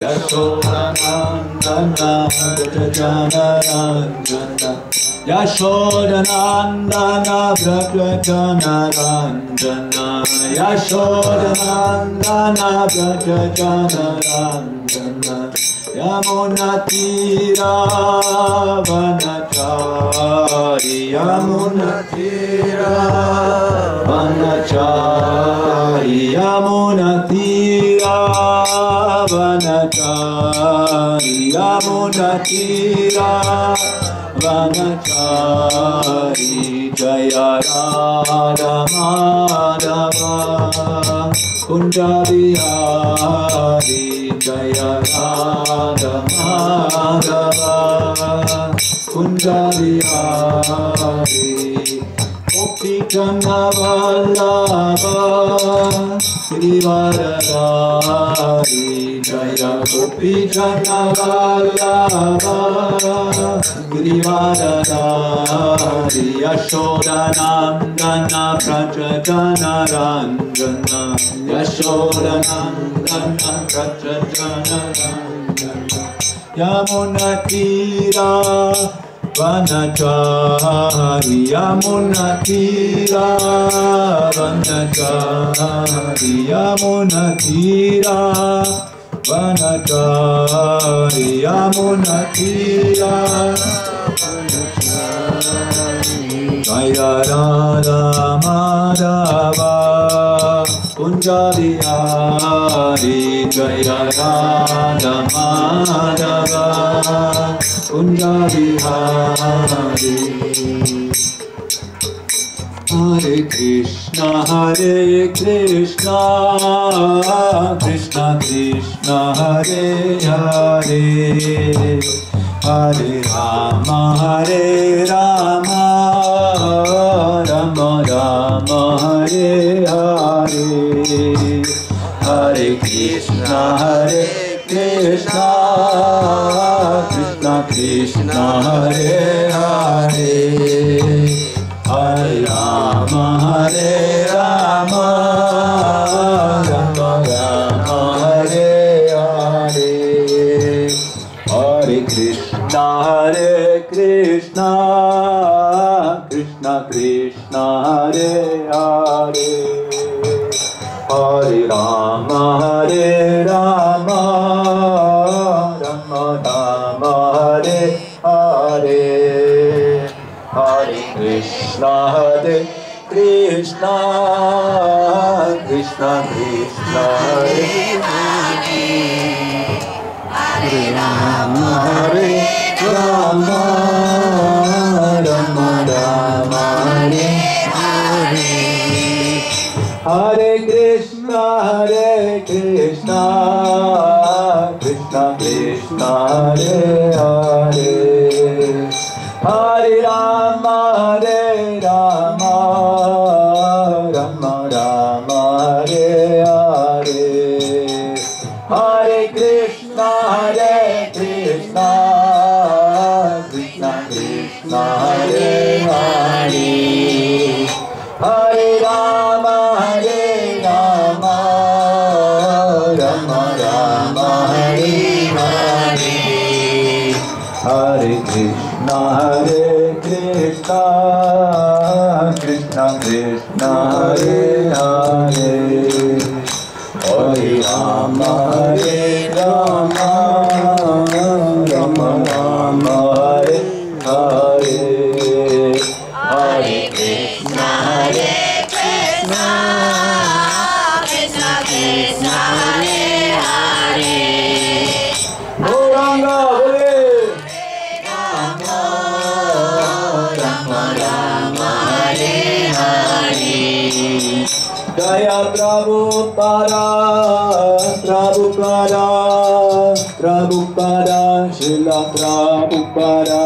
Yashodanandana Vrajanaranjana Yashodanandana Vrajanaranjana Yashodanandana Vrajanaranjana Yamunatira Vanachari Yamunatira Vanachari Yamunatira Vanachari Yamunatira Vanachari Jaya Radha Madhava Kunja Vihari Jaya Radha Madhava Kunja Vihari Gopi Jana Vallabha Girivaradhari Jaya Gopi Jana Vallabha Girivaradhari Yashodanandana Vrajanaranjana Yashodanandana Vrajanaranjana Yamunatira Vanachari Yamunatira Vanachari Yamunatira Vanachari Yamunatira Jaya Radha Madhava Kunja Vihari Jaya Radha Madhava Kunja Vihari Hare Krishna Krishna Krishna Hare Hare Hare Rama Rama Rama Hare Hare Hare Krishna Krishna Krishna Hare Hare Hare Rama Rama Rama Hare Hare Hare Krishna Krishna Krishna Hare Hare Hare Rama Rama Rama Hare Hare Hare Krishna Krishna Hare Hare Hare Rama Rama Rama Hare Hare Hare Krishna Krishna Hare Hare Hare Rama Rama Rama Hare Hare Hare Krishna Krishna Hare Hare Hare Rama Rama Hare Hare Hare Krishna Krishna Hare Hare Hare Rama Rama Hare Hare Hare Krishna Krishna Hare Hare Gauranga Hare Rama Hare Hare Jaya Prabhupada Srila Prabhupada